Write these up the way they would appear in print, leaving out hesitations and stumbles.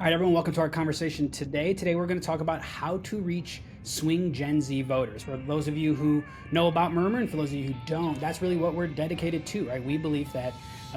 All right, everyone, welcome to our conversation today. Today, we're going to talk about how to reach swing Gen Z voters. For those of you who know about Murmur and for those of you who don't, that's really what we're dedicated to, right? We believe that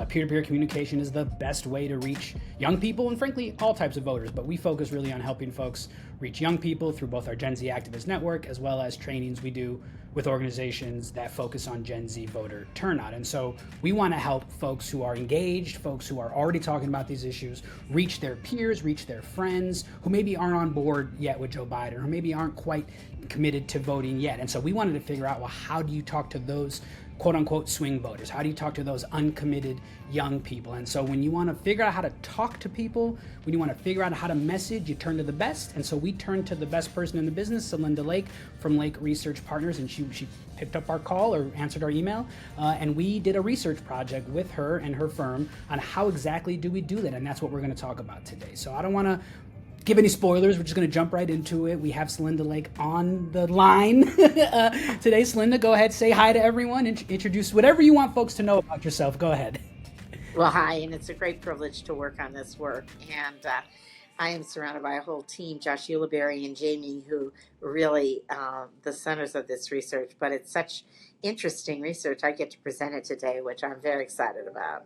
peer to peer communication is the best way to reach young people and, frankly, all types of voters. But we focus really on helping folks reach young people through both our Gen Z Activist Network as well as trainings we do with organizations that focus on Gen Z voter turnout. And so we want to help folks who are engaged, folks who are already talking about these issues, reach their peers, reach their friends who maybe aren't on board yet with Joe Biden, or maybe aren't quite committed to voting yet. And so we wanted to figure out, well, how do you talk to those quote unquote swing voters? How do you talk to those uncommitted young people? And so when you want to figure out how to talk to people, when you want to figure out how to message, you turn to the best. And so we turned to the best person in the business, Celinda Lake from Lake Research Partners, and she picked up our call or answered our email, and we did a research project with her and her firm on how exactly do we do that, and that's what we're going to talk about today. So I don't want to give any spoilers. We're just going to jump right into it. We have Celinda Lake on the line today. Celinda, go ahead, say hi to everyone, introduce whatever you want folks to know about yourself. Go ahead. Well, hi, and it's a great privilege to work on this work. And I am surrounded by a whole team, Josh Ulibarri and Jamie, who are really the centers of this research. But it's such interesting research. I get to present it today, which I'm very excited about.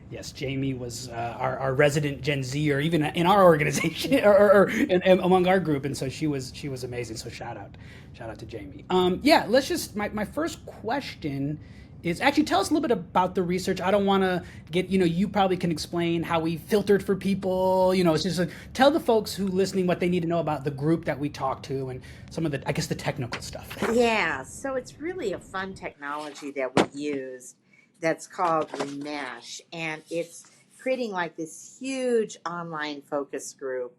Yes, Jamie was our resident Gen Z, or even in our organization, or among our group, and so she was amazing. So shout out to Jamie. Yeah, let's just my first question is actually tell us a little bit about the research. I don't want to get you probably can explain how we filtered for people. It's just like, tell the folks who listening what they need to know about the group that we talked to and some of the I guess the technical stuff. Yeah, so it's really a fun technology that we used that's called Remesh, and it's creating like this huge online focus group,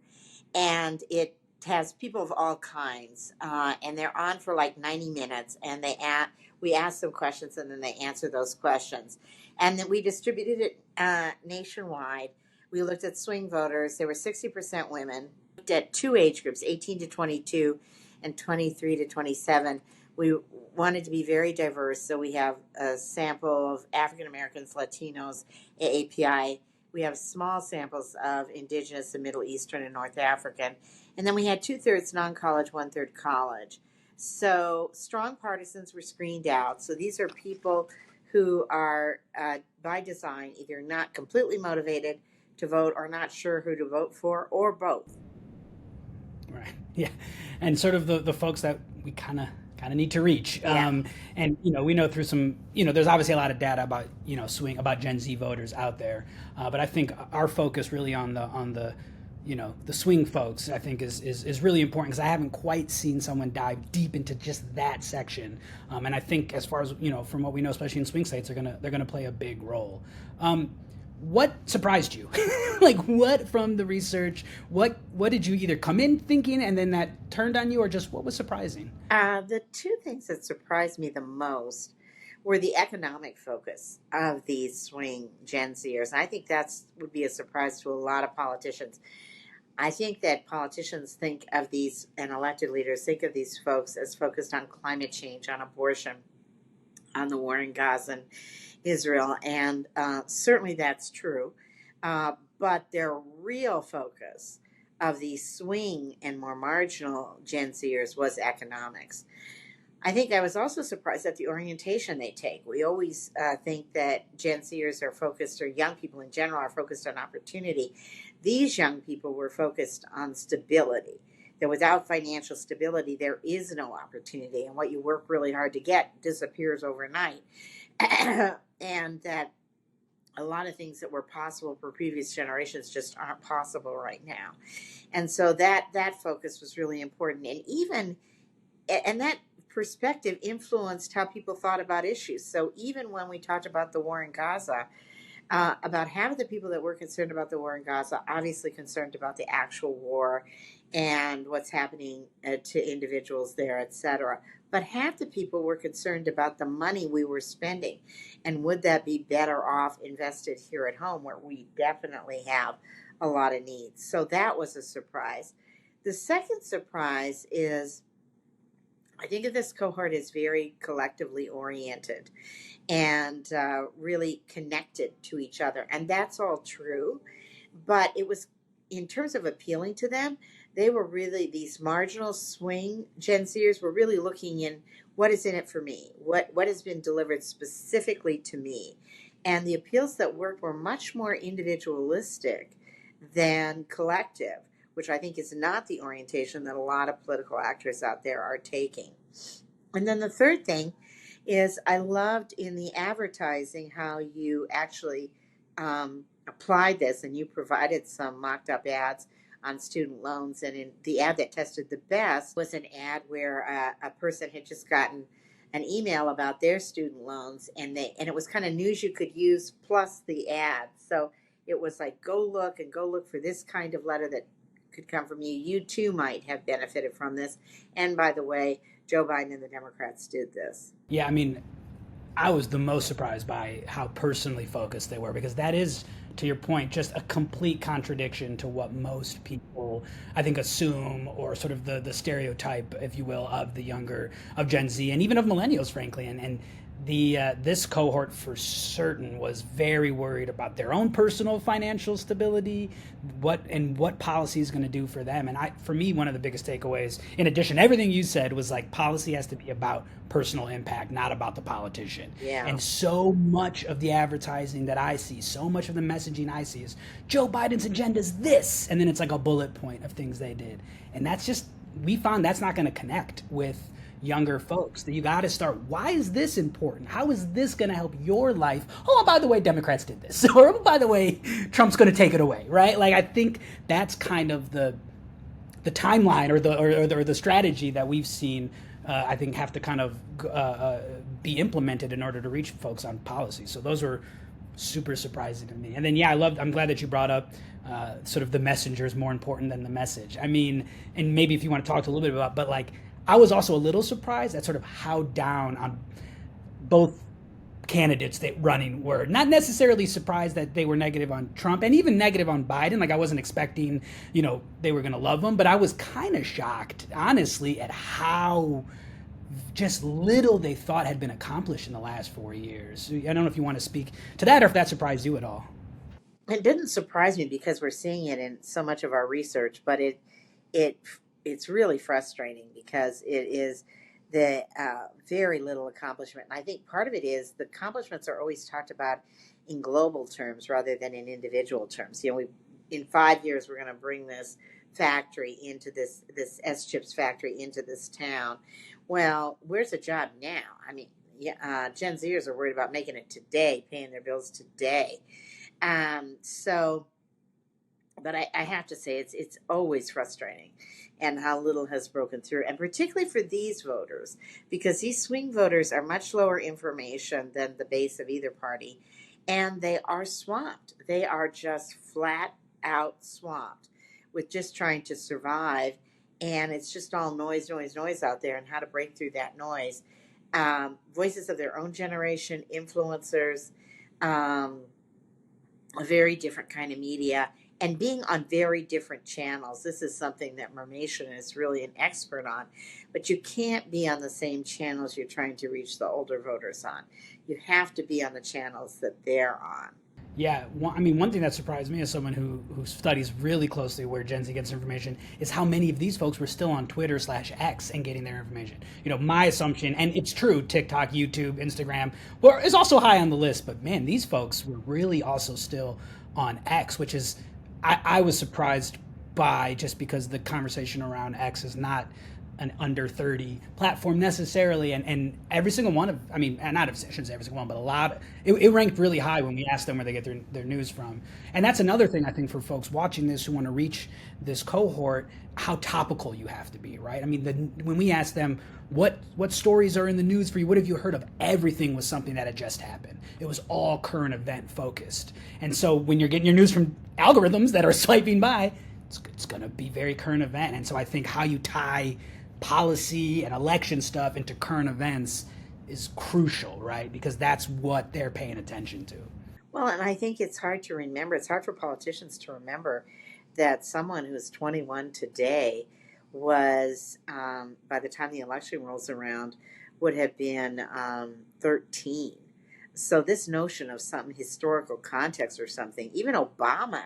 and it has people of all kinds, and they're on for like 90 minutes, and we ask them questions, and then they answer those questions, and then we distributed it nationwide. We looked at swing voters. There were 60% women. Looked at two age groups, 18 to 22 and 23 to 27. We wanted to be very diverse, so we have a sample of African Americans, Latinos, AAPI. We have small samples of Indigenous and Middle Eastern and North African. And then we had two-thirds non-college, one-third college. So strong partisans were screened out. So these are people who are, by design, either not completely motivated to vote or not sure who to vote for, or both. Right. Yeah. And sort of the folks that we kind of need to reach. Yeah. And we know through some there's obviously a lot of data about swing about Gen Z voters out there, but I think our focus really on the swing folks I think is really important because I haven't quite seen someone dive deep into just that section, and I think as far as from what we know, especially in swing states, they're gonna play a big role. What surprised you? Like what from the research? What did you either come in thinking and then that turned on you, or just what was surprising? The two things that surprised me the most were the economic focus of these swing Gen Zers. And I think that's would be a surprise to a lot of politicians. I think that politicians think of these, and elected leaders think of these folks as focused on climate change, on abortion, on the war in Gaza and Israel, and certainly that's true. But their real focus of the swing and more marginal Gen Zers was economics. I think I was also surprised at the orientation they take. We always think that Gen Zers are focused, or young people in general are focused on opportunity. These young people were focused on stability. That without financial stability, there is no opportunity, and what you work really hard to get disappears overnight. And that a lot of things that were possible for previous generations just aren't possible right now. And so that focus was really important, and that perspective influenced how people thought about issues. So even when we talked about the war in Gaza, about half of the people that were concerned about the war in Gaza, obviously concerned about the actual war and what's happening to individuals there, etc. But half the people were concerned about the money we were spending, and would that be better off invested here at home, where we definitely have a lot of needs. So that was a surprise. The second surprise is I think of this cohort as very collectively oriented and really connected to each other. And that's all true. But it was in terms of appealing to them, they were really, these marginal swing Gen Zers were really looking in, what is in it for me? What has been delivered specifically to me? And the appeals that worked were much more individualistic than collective, which I think is not the orientation that a lot of political actors out there are taking. And then the third thing is I loved in the advertising how you actually applied this, and you provided some mocked up ads on student loans. And in the ad that tested the best was an ad where a person had just gotten an email about their student loans, and it was kind of news you could use plus the ad. So it was like, go look for this kind of letter that could come from you. You too might have benefited from this. And by the way, Joe Biden and the Democrats did this. Yeah, I mean, I was the most surprised by how personally focused they were, because that is, to your point, just a complete contradiction to what most people, I think, assume, or sort of the stereotype, if you will, of the younger, of Gen Z, and even of millennials, frankly. And this cohort for certain was very worried about their own personal financial stability, what policy is going to do for them. And for me, one of the biggest takeaways, in addition to everything you said, was like, policy has to be about personal impact, not about the politician. Yeah. And so much of the advertising that I see, so much of the messaging I see is Joe Biden's agenda is this, and then it's like a bullet point of things they did. And that's just, we found that's not going to connect with younger folks. That you got to start, why is this important? How is this going to help your life? Oh, and by the way, Democrats did this. Or by the way, Trump's going to take it away, right? Like, I think that's kind of the timeline, or the strategy that we've seen, I think, have to kind of be implemented in order to reach folks on policy. So those were super surprising to me. And then, yeah, I'm glad that you brought up sort of the messenger is more important than the message. I mean, and maybe if you want to talk a little bit about, but like, I was also a little surprised at sort of how down on both candidates that running were. Not necessarily surprised that they were negative on Trump and even negative on Biden. Like, I wasn't expecting, they were going to love him, but I was kind of shocked, honestly, at how just little they thought had been accomplished in the last 4 years. I don't know if you want to speak to that, or if that surprised you at all. It didn't surprise me because we're seeing it in so much of our research, but it's really frustrating because it is the very little accomplishment. And I think part of it is the accomplishments are always talked about in global terms rather than in individual terms. In 5 years, we're going to bring this factory into this S-chips factory into this town. Well, where's the job now? I mean, Gen Zers are worried about making it today, paying their bills today. But I have to say, it's always frustrating, and how little has broken through, and particularly for these voters, because these swing voters are much lower information than the base of either party, and they are swamped. They are just flat out swamped with just trying to survive, and it's just all noise out there, and how to break through that noise. Voices of their own generation, influencers, a very different kind of media, and being on very different channels. This is something that Mermation is really an expert on, but you can't be on the same channels you're trying to reach the older voters on. You have to be on the channels that they're on. Yeah, one thing that surprised me as someone who studies really closely where Gen Z gets information is how many of these folks were still on Twitter/X and getting their information. My assumption, and it's true, TikTok, YouTube, Instagram, is also high on the list, but man, these folks were really also still on X, which is, I was surprised by, just because the conversation around X is not an under 30 platform necessarily, and every single one of, not, I shouldn't say every single one, but a lot, it ranked really high when we asked them where they get their news from. And that's another thing, I think, for folks watching this who want to reach this cohort, how topical you have to be, right? When we asked them, what stories are in the news for you, what have you heard of, everything was something that had just happened. It was all current event focused. And so when you're getting your news from algorithms that are swiping by, it's going to be very current event. And so I think how you tie policy and election stuff into current events is crucial, right? Because that's what they're paying attention to. Well, and I think it's hard to remember. It's hard for politicians to remember that someone who's 21 today was, by the time the election rolls around, would have been 13. So this notion of some historical context or something, even Obama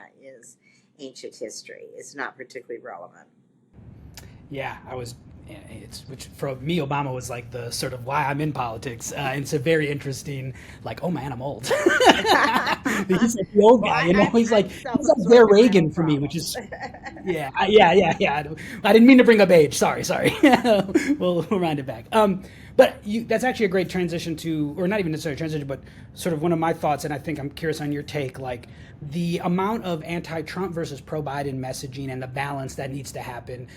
ancient history. It's not particularly relevant. Yeah, which for me, Obama was like the sort of why I'm in politics. And it's a very interesting, like, oh man, I'm old. He's like the old Well, guy, you know. I'm He's like their self-absorbed in my Reagan own for me, which problems. is yeah, yeah. I didn't mean to bring up age. Sorry. We'll round it back. But that's actually a great transition to, or not even necessarily a transition, but sort of one of my thoughts, and I think I'm curious on your take, like the amount of anti-Trump versus pro-Biden messaging and the balance that needs to happen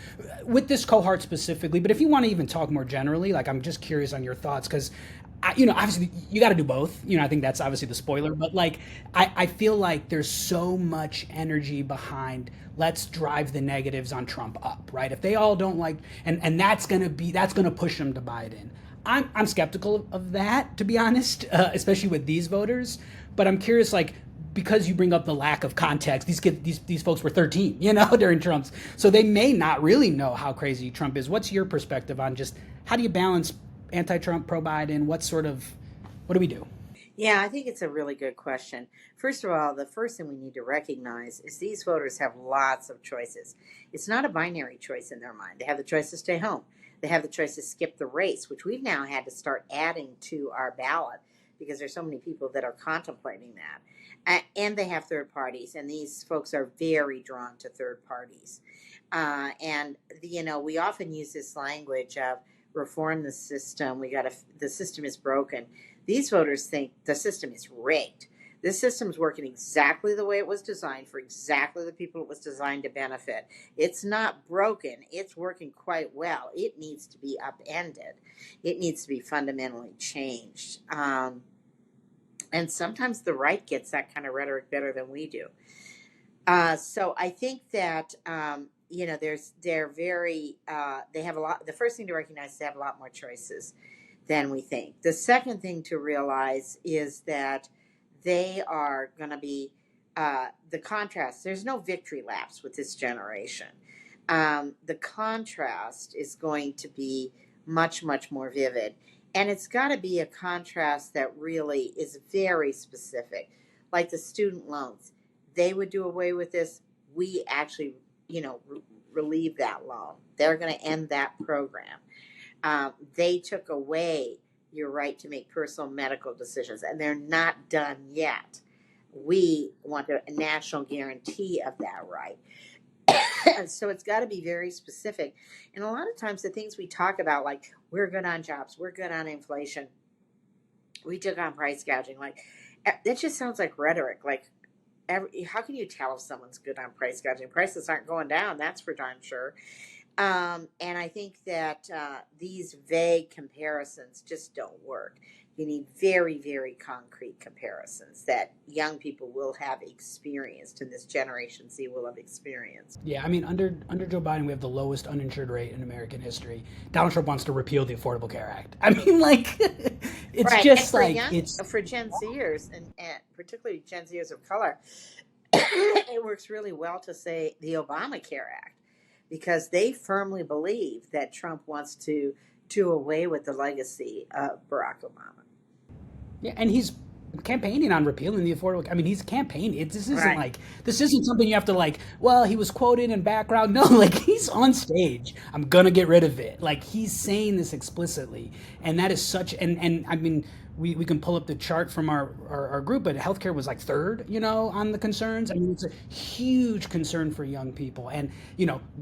with this cohort specifically. But if you want to even talk more generally, like I'm just curious on your thoughts because obviously you got to do both. I think that's obviously the spoiler, but like, I feel like there's so much energy behind let's drive the negatives on Trump up, right? If they all don't like, and that's going to push them to Biden. I'm skeptical of that, to be honest, especially with these voters. But I'm curious, like, because you bring up the lack of context, these folks were 13, during Trump's, so they may not really know how crazy Trump is. What's your perspective on just how do you balance anti-Trump, pro-Biden? What do we do? Yeah, I think it's a really good question. First of all, the first thing we need to recognize is these voters have lots of choices. It's not a binary choice in their mind. They have the choice to stay home. They have the choice to skip the race, which we've now had to start adding to our ballot because there's so many people that are contemplating that. And they have third parties, and these folks are very drawn to third parties. We often use this language of reform the system. The system is broken. These voters think the system is rigged. This system's working exactly the way it was designed for exactly the people it was designed to benefit. It's not broken. It's working quite well. It needs to be upended. It needs to be fundamentally changed. And sometimes the right gets that kind of rhetoric better than we do. So I think that they have a lot. The first thing to recognize is they have a lot more choices than we think. The second thing to realize is that they are going to be the contrast. There's no victory laps with this generation. The contrast is going to be much, much more vivid. And it's got to be a contrast that really is very specific, like the student loans. They would do away with this. We actually, relieve that loan. They're going to end that program. They took away your right to make personal medical decisions, and they're not done yet. We want a national guarantee of that right. So it's got to be very specific. And a lot of times the things we talk about, like we're good on jobs, we're good on inflation, we took on price gouging, like that just sounds like rhetoric. Like, how can you tell if someone's good on price gouging? Prices aren't going down, that's for darn sure. And I think that these vague comparisons just don't work. You need very, very concrete comparisons that young people will have experienced, and this Generation Z will have experienced. Yeah, I mean, under Joe Biden, we have the lowest uninsured rate in American history. Donald Trump wants to repeal the Affordable Care Act. I mean, like, it's Right, and just like it's for Gen Zers, and particularly Gen Zers of color, it works really well to say the Obamacare Act because they firmly believe that Trump wants to do away with the legacy of Barack Obama. yeah, and he's campaigning on repealing the affordable. I mean, he's campaigning. Right. This isn't something you have to like. Well, he was quoted in background. No, like he's on stage. I'm gonna get rid of it. Like he's saying this explicitly, and that is such. And I mean, we can pull up the chart from our group, but healthcare was like third, on the concerns. I mean, it's a huge concern for young people, and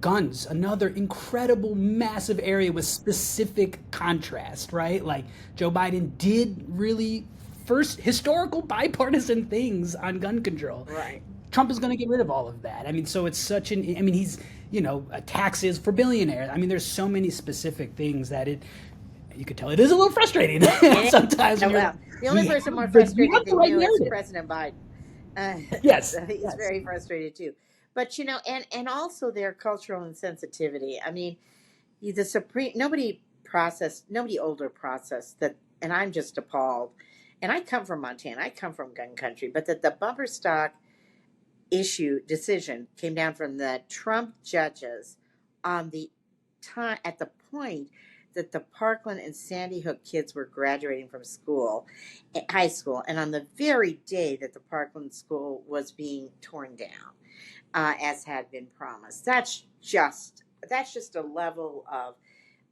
guns, another incredible, massive area with specific contrast, right? Like Joe Biden did really first historical bipartisan things on gun control. Right. Trump is going to get rid of all of that. I mean, so it's such an. I mean, he's taxes for billionaires. I mean, there's so many specific things that you could tell it is a little frustrating sometimes. Well, the only person more but you frustrated have the than right you is narrative. President Biden. Uh, Yes, so he's yes. very frustrated too. But and also their cultural insensitivity. I mean, the Supreme nobody older processed that, and I'm just appalled. And I come from Montana. I come from gun country, but that the bumper stock decision came down from the Trump judges on the time at the point that the Parkland and Sandy Hook kids were graduating from high school, and on the very day that the Parkland school was being torn down. as had been promised. That's just a level of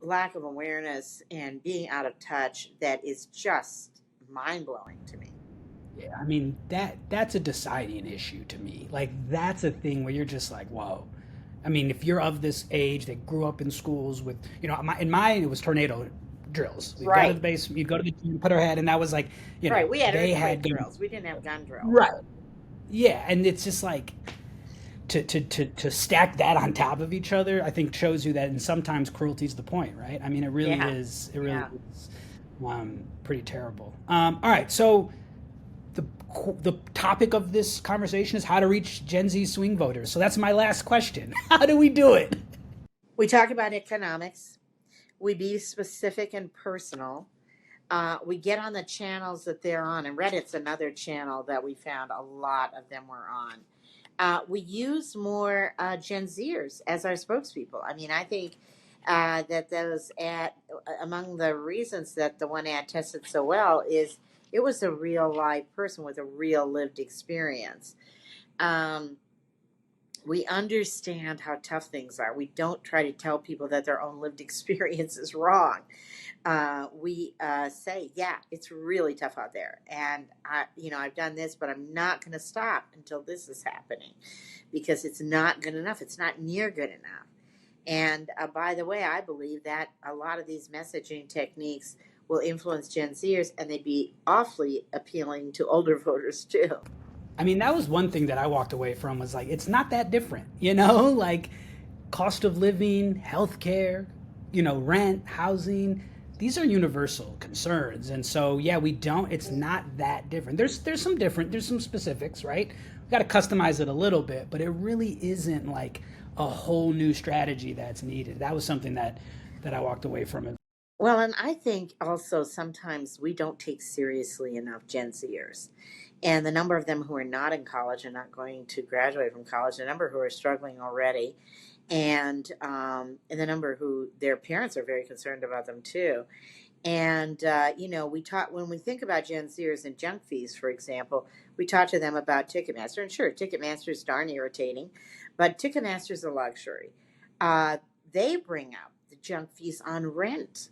lack of awareness and being out of touch that is just mind blowing to me. Yeah, I mean that's a deciding issue to me. Like that's a thing where you're just like, whoa. I mean, if you're of this age that grew up in schools with, in mine it was tornado drills. We'd go to the Right, base, you'd go to the gym, put our head, and that was like, right. We had they earthquake had drills. We didn't have gun drills. right. Yeah, and it's just like to stack that on top of each other, I think shows you that, and sometimes cruelty's the point, right? I mean, it really Yeah, is. It really yeah. is pretty terrible. All right, so the the topic of this conversation is how to reach Gen Z swing voters. So that's my last question. How do we do it? We talk about economics. We be specific and personal. We get on the channels that they're on, and Reddit's another channel that we found a lot of them were on. We use more Gen Zers as our spokespeople. I mean, I think that those among the reasons that the one ad tested so well is it was a real live person with a real lived experience. Um, we understand how tough things are. We don't try to tell people that their own lived experience is wrong. We say, yeah, it's really tough out there, and I've done this, but I'm not going to stop until this is happening, because it's not good enough. It's not near good enough. And by the way, I believe that a lot of these messaging techniques will influence Gen Zers, and they'd be awfully appealing to older voters too. I mean, that was one thing that I walked away from was like, it's not that different, like cost of living, healthcare, rent, housing. These are universal concerns. And so, yeah, it's not that different. There's some specifics, right? We got to customize it a little bit, but it really isn't like a whole new strategy that's needed. That was something that I walked away from. Well, and I think also sometimes we don't take seriously enough Gen Zers. And the number of them who are not in college and not going to graduate from college, the number who are struggling already, and the number who their parents are very concerned about them too. And we talk when we think about Gen Zers and junk fees, for example. We talk to them about Ticketmaster, and sure, Ticketmaster is darn irritating, but Ticketmaster is a luxury. They bring up the junk fees on rent,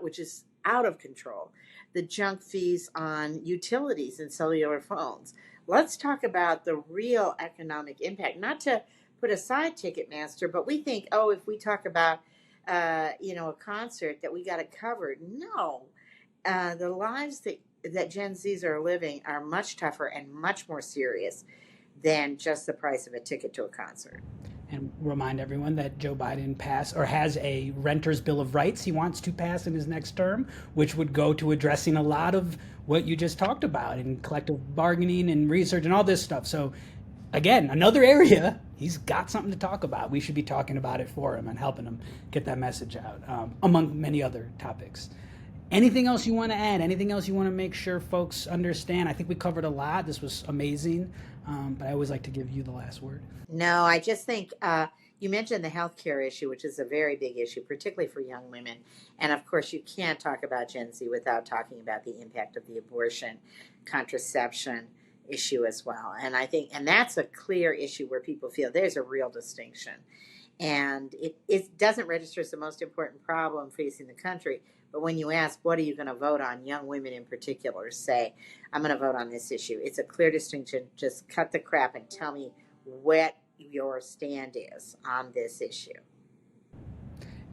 which is out of control. The junk fees on utilities and cellular phones. Let's talk about the real economic impact. Not to put aside Ticketmaster, but we think, oh, if we talk about a concert that we got it covered. No, the lives that Gen Zs are living are much tougher and much more serious than just the price of a ticket to a concert. And remind everyone that Joe Biden passed or has a renter's bill of rights he wants to pass in his next term, which would go to addressing a lot of what you just talked about in collective bargaining and research and all this stuff. So again, another area he's got something to talk about. We should be talking about it for him and helping him get that message out, among many other topics. Anything else you want to add? Anything else you want to make sure folks understand? I think we covered a lot. This was amazing, but I always like to give you the last word. No, I just think you mentioned the healthcare issue, which is a very big issue, particularly for young women. And of course, you can't talk about Gen Z without talking about the impact of the abortion, contraception issue as well. And I think, and that's a clear issue where people feel there's a real distinction. And it doesn't register as the most important problem facing the country. But when you ask, what are you going to vote on? Young women in particular say, I'm going to vote on this issue. It's a clear distinction. Just cut the crap and tell me what your stand is on this issue.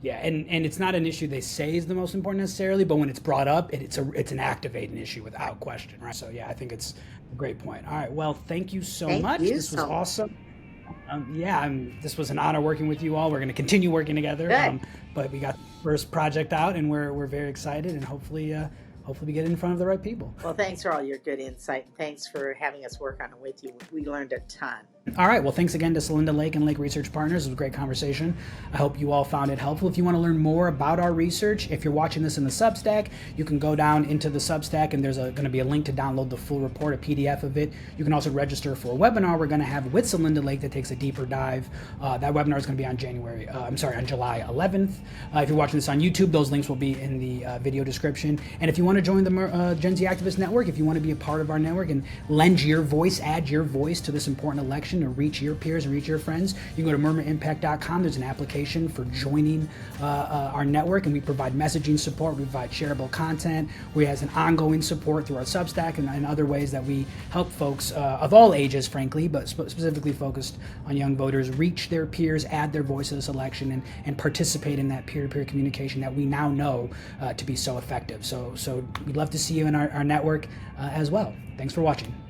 Yeah, and it's not an issue they say is the most important necessarily, but when it's brought up, it's an activating issue without question, right? So yeah, I think it's a great point. All right, well, thank you so Thank much. you This was so much. awesome. This was an honor working with you all. We're going to continue working together. Good. But we got the first project out, and we're very excited, and hopefully we get it in front of the right people. Well, thanks for all your good insight. Thanks for having us work on it with you. We learned a ton. All right. Well, thanks again to Celinda Lake and Lake Research Partners. It was a great conversation. I hope you all found it helpful. If you want to learn more about our research, if you're watching this in the Substack, you can go down into the Substack, and there's going to be a link to download the full report, a PDF of it. You can also register for a webinar we're going to have with Celinda Lake that takes a deeper dive. That webinar is going to be on on July 11th. If you're watching this on YouTube, those links will be in the video description. And if you want to join the Gen Z Activist Network, if you want to be a part of our network and add your voice to this important election, selection to reach your peers and reach your friends, you can go to murmurimpact.com. There's an application for joining our network, and we provide messaging support, we provide shareable content, we have an ongoing support through our Substack and other ways that we help folks of all ages, frankly, but specifically focused on young voters, reach their peers, add their voice to this election, and participate in that peer-to-peer communication that we now know to be so effective. So we'd love to see you in our network as well. Thanks for watching.